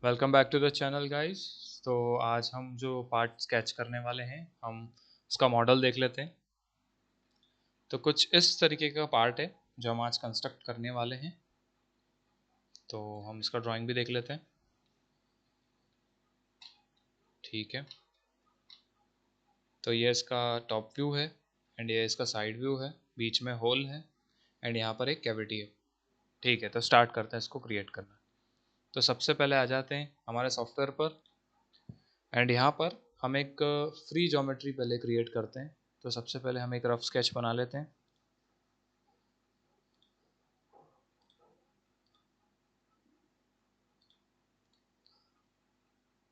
Welcome back to the channel guys. तो आज हम जो पार्ट स्केच करने वाले हैं हम उसका मॉडल देख लेते हैं। तो कुछ इस तरीके का पार्ट है जो हम आज कंस्ट्रक्ट करने वाले हैं। तो हम इसका ड्राइंग भी देख लेते हैं। ठीक है, तो ये इसका टॉप व्यू है एंड ये इसका साइड व्यू है। बीच में होल है एंड यहाँ पर एक कैविटी है। ठीक है, तो स्टार्ट करते हैं इसको क्रिएट करना। तो सबसे पहले आ जाते हैं हमारे सॉफ्टवेयर पर एंड यहाँ पर हम एक फ्री ज्योमेट्री पहले क्रिएट करते हैं। तो सबसे पहले हम एक रफ स्केच बना लेते हैं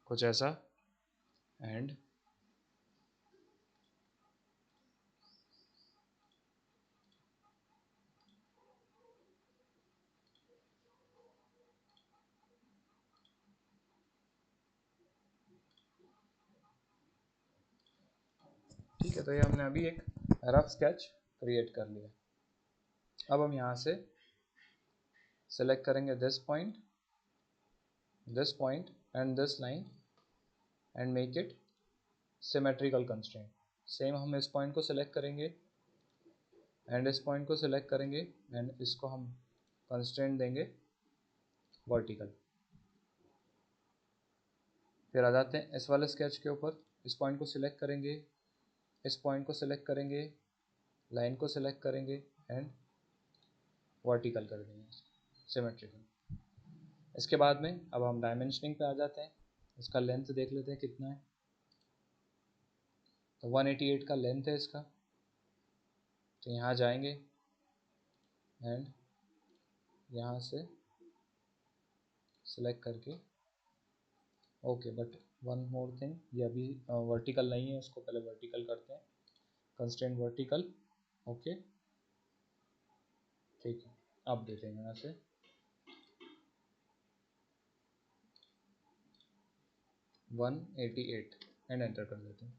कुछ ऐसा। एंड ठीक है, तो ये हमने अभी एक रफ स्केच क्रिएट कर लिया। अब हम यहाँ से सेलेक्ट करेंगे this point and this line and make it symmetrical constraint. Same हम इस पॉइंट को सिलेक्ट करेंगे एंड इस पॉइंट को सिलेक्ट करेंगे एंड इसको हम कंस्ट्रेंट देंगे वर्टिकल। फिर आ जाते हैं इस वाले स्केच के ऊपर। इस पॉइंट को सिलेक्ट करेंगे, इस पॉइंट को सिलेक्ट करेंगे, लाइन को सिलेक्ट करेंगे एंड वर्टिकल कर देंगे सिमेट्रिकल। इसके बाद में अब हम डायमेंशनिंग पे आ जाते हैं। इसका लेंथ देख लेते हैं कितना है। तो 188 का लेंथ है इसका। तो यहाँ जाएंगे एंड यहाँ से सिलेक्ट करके okay. But one more thing, ये अभी वर्टिकल नहीं है, इसको पहले वर्टिकल करते हैं। Constraint vertical. ओके, ठीक है। अब देते हैं यहाँ से 188 एंड एंटर कर देते हैं।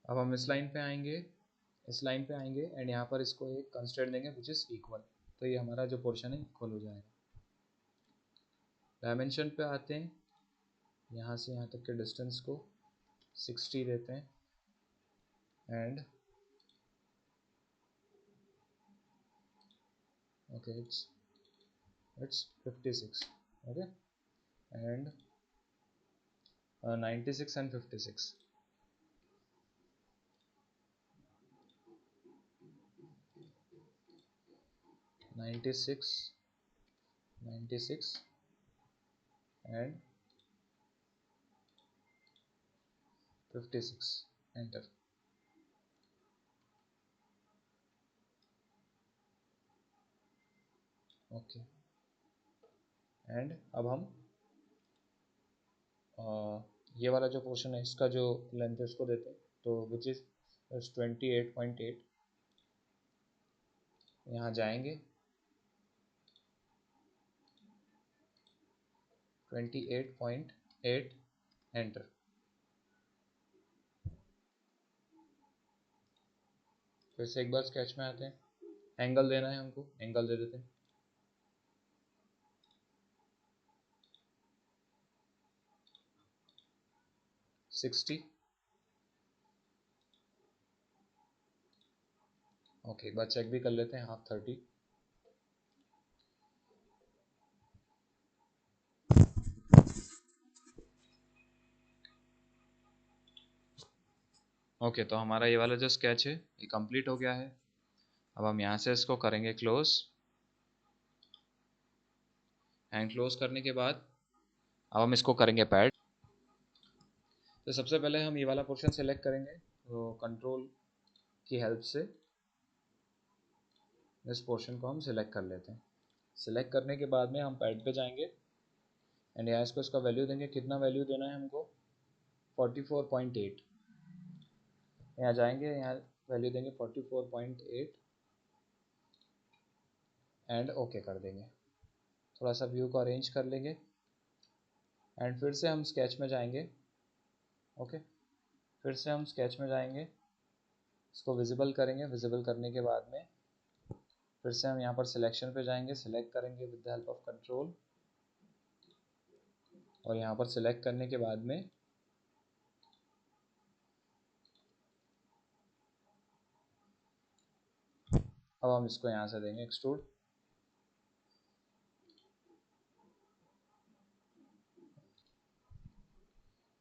अब हम इस लाइन पे आएंगे, इस लाइन पे आएंगे एंड यहाँ पर इसको एक कंस्ट्रेंट देंगे विच इज़ इक्वल। तो ये हमारा जो पोर्शन है इक्वल हो जाएगा। डायमेंशन पे आते हैं, यहाँ से यहाँ तक के डिस्टेंस को 60 देते हैं and okay it's 56. Okay, and 96 and 56. 96, 96 and 56 enter. Okay, and अब हम ये वाला जो पोर्शन है इसका जो लेंथ है उसको देते हैं। तो विच इज़ 28.8। यहाँ जाएंगे 28.8 एंटर। फिर से एक बार स्केच में आते हैं। एंगल देना है हमको, एंगल दे देते हैं 60। ओके, एक बार चेक भी कर लेते हैं, हाफ 30। ओके, तो हमारा ये वाला जो स्केच है ये कंप्लीट हो गया है। अब हम यहाँ से इसको करेंगे क्लोज एंड क्लोज करने के बाद अब हम इसको करेंगे पैड। तो सबसे पहले हम ये वाला पोर्शन सेलेक्ट करेंगे। तो कंट्रोल की हेल्प से इस पोर्शन को हम सिलेक्ट कर लेते हैं। सिलेक्ट करने के बाद में हम पैड पे जाएंगे एंड यहाँ इसको इसका वैल्यू देंगे। कितना वैल्यू देना है हमको? 44.8। यहाँ जाएंगे, यहाँ वैल्यू देंगे 44.8 एंड ओके कर देंगे। थोड़ा सा व्यू को अरेंज कर लेंगे एंड फिर से हम स्केच में जाएंगे। ओके, फिर से हम स्केच में जाएंगे, इसको विजिबल करेंगे। विजिबल करने के बाद में फिर से हम यहाँ पर सिलेक्शन पे जाएंगे, सिलेक्ट करेंगे with the help of control और यहाँ पर सिलेक्ट करने के बाद में अब हम इसको यहाँ से देंगे एक्सट्रूड।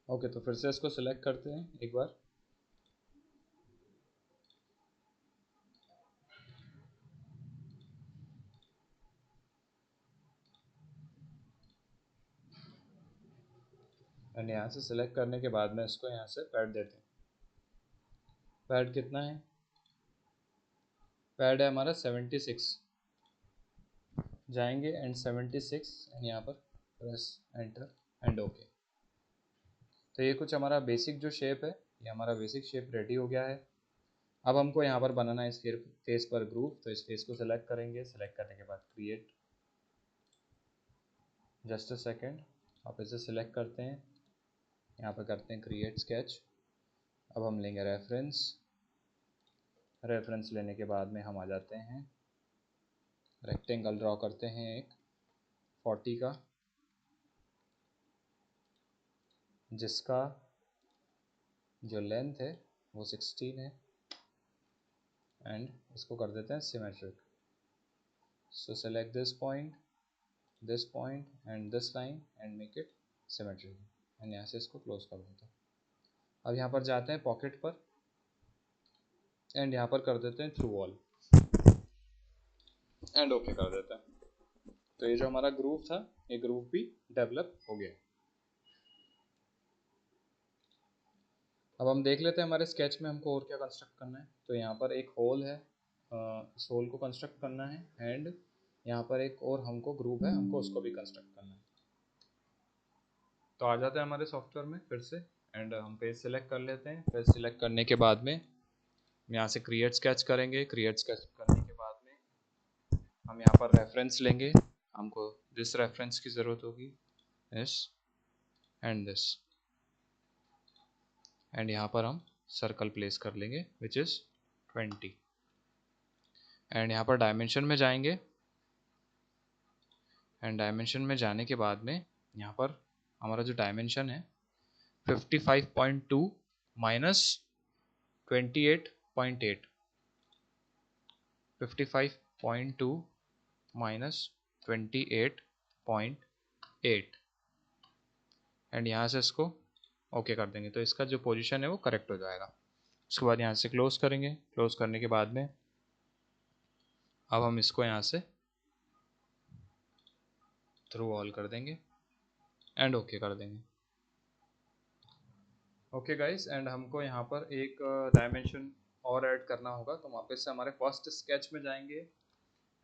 ओके, तो फिर से इसको सिलेक्ट करते हैं एक बार। एंड यहाँ से सिलेक्ट करने के बाद में इसको यहाँ से पैड देते हैं। पैड कितना है? पैड है हमारा 76। जाएंगे एंड 76 एंड यहाँ पर प्रेस एंटर एंड ओके। तो ये कुछ हमारा बेसिक जो शेप है, ये हमारा बेसिक शेप रेडी हो गया है। अब हमको यहाँ पर बनाना है इस फेस पर ग्रूव। तो इस फेस को सिलेक्ट करेंगे, सिलेक्ट करने के बाद क्रिएट, जस्ट अ सेकेंड, आप इसे सिलेक्ट करते हैं, यहाँ पर करते हैं क्रिएट स्केच। अब हम लेंगे रेफरेंस। रेफरेंस लेने के बाद में हम आ जाते हैं, रेक्टेंगल ड्रॉ करते हैं एक 40 का, जिसका जो लेंथ है वो 16 है एंड इसको कर देते हैं symmetric. So select this point and this line and make it symmetric and यहाँ से इसको क्लोज कर देते हैं। अब यहाँ पर जाते हैं पॉकेट पर एंड यहाँ पर कर देते हैं थ्रू वॉल एंड ओके कर देते हैं। तो ये जो हमारा ग्रूव था, ये ग्रूव भी डेवलप हो गया। अब हम देख लेते हैं हमारे स्केच में हमको और क्या कंस्ट्रक्ट करना है। तो यहाँ पर एक होल है, इस होल को कंस्ट्रक्ट करना है एंड यहाँ पर एक और हमको ग्रूव है, हमको उसको भी कंस्ट्रक्ट करना है। तो आ जाते हैं हमारे सॉफ्टवेयर में फिर से एंड हम पेज सिलेक्ट कर लेते हैं। पेज सिलेक्ट करने के बाद में यहाँ से क्रिएट स्केच करेंगे। क्रिएट स्केच करने के बाद में हम यहाँ पर रेफरेंस लेंगे, हमको दिस रेफरेंस की ज़रूरत होगी, दिस एंड दिस, एंड यहाँ पर हम सर्कल प्लेस कर लेंगे विच इज़ 20 एंड यहाँ पर डायमेंशन में जाएंगे एंड डायमेंशन में जाने के बाद में यहाँ पर हमारा जो डायमेंशन है 55.2 माइनस 28.8, 55.2 माइनस 28.8 एंड यहाँ से इसको ओके कर देंगे। तो इसका जो पोजीशन है वो करेक्ट हो जाएगा। उसके बाद यहाँ से क्लोज करेंगे। क्लोज करने के बाद में अब हम इसको यहाँ से थ्रू ऑल कर देंगे एंड ओके कर देंगे। ओके गाइस, एंड हमको यहाँ पर एक डायमेंशन और ऐड करना होगा। तो वापस से हमारे फर्स्ट स्केच में जाएंगे,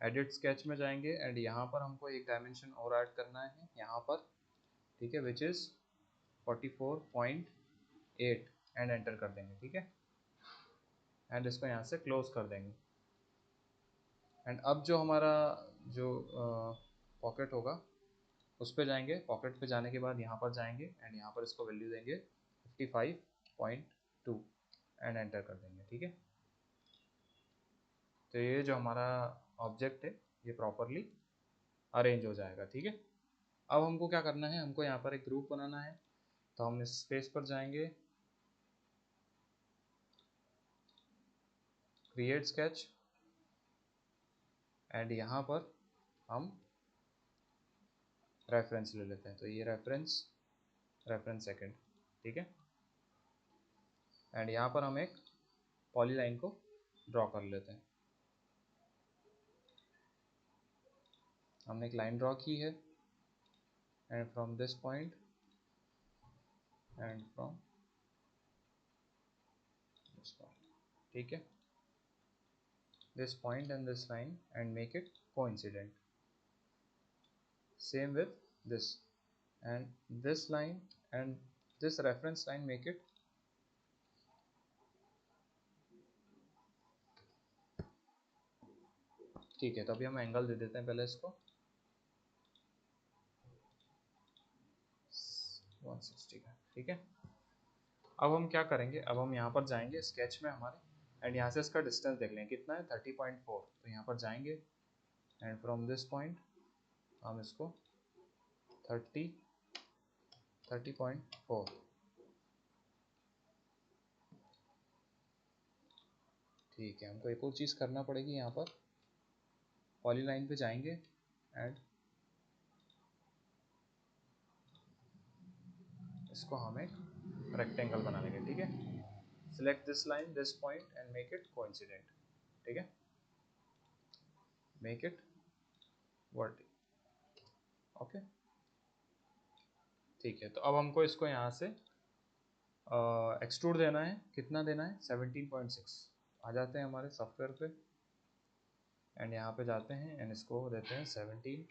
एडिट स्केच में जाएंगे एंड यहाँ पर हमको एक डायमेंशन और ऐड करना है यहाँ पर, ठीक है, विच इज़ 44.8 एंड एंटर कर देंगे, ठीक है, एंड इसको यहाँ से क्लोज कर देंगे। एंड अब जो हमारा जो पॉकेट होगा उस पर जाएंगे। पॉकेट पे जाने के बाद यहाँ पर जाएंगे एंड यहाँ पर इसको वैल्यू देंगे 55.2 एंड एंटर कर देंगे, ठीक है। तो ये जो हमारा ऑब्जेक्ट है ये प्रॉपरली अरेंज हो जाएगा, ठीक है। अब हमको क्या करना है, हमको यहाँ पर एक ग्रुप बनाना है। तो हम इस स्पेस पर जाएंगे, क्रिएट स्केच एंड यहाँ पर हम रेफरेंस ले लेते हैं। तो ये रेफरेंस सेकंड, ठीक है, एंड यहाँ पर हम एक पॉलीलाइन को ड्रॉ कर लेते हैं। हमने एक लाइन ड्रॉ की है and from this point and from this point, ठीक है, this point and this line and make it coincident. Same with this and this line and this reference line, make it ठीक है। तो अभी हम angle दे देते हैं पहले इसको 160 का, ठीक है। अब हम क्या करेंगे, अब हम यहाँ पर जाएंगे स्केच में हमारे एंड यहाँ से इसका डिस्टेंस देख लें कितना है, 30.4। तो यहाँ पर जाएंगे एंड फ्रॉम दिस पॉइंट हम इसको 30 30.4। ठीक है, हमको एक और चीज़ करना पड़ेगी यहाँ पर, पॉलीलाइन पे जाएंगे एंड इसको हम एक रेक्टेंगल बना लेंगे। ठीक है, select this line, this point and make it coincident. ठीक है, मेक इट वर्टी। ओके, ठीक है। तो अब हमको इसको यहाँ से एक्सट्रूड देना है। कितना देना है? 17.6। आ जाते हैं हमारे सॉफ्टवेयर पे एंड यहाँ पे जाते हैं एंड इसको देते हैं 17।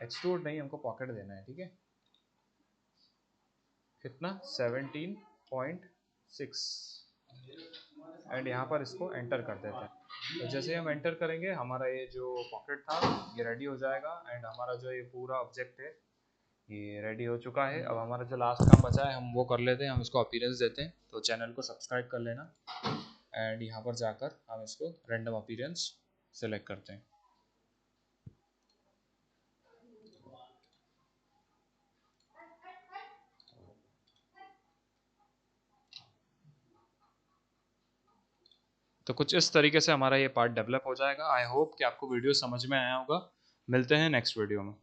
एक्सट्रूड नहीं, हमको पॉकेट देना है। ठीक है, कितना? 17.6 एंड यहाँ पर इसको एंटर कर देते हैं। तो जैसे हम एंटर करेंगे हमारा ये जो पॉकेट था ये रेडी हो जाएगा एंड हमारा जो ये पूरा ऑब्जेक्ट है ये रेडी हो चुका है। अब हमारा जो लास्ट काम बचा है हम वो कर लेते हैं, हम इसको अपीयरेंस देते हैं। तो चैनल को सब्सक्राइब कर लेना एंड यहाँ पर जाकर हम इसको रैंडम अपीयरेंस सेलेक्ट करते हैं। तो कुछ इस तरीके से हमारा ये पार्ट डेवलप हो जाएगा। आई होप कि आपको वीडियो समझ में आया होगा। मिलते हैं नेक्स्ट वीडियो में।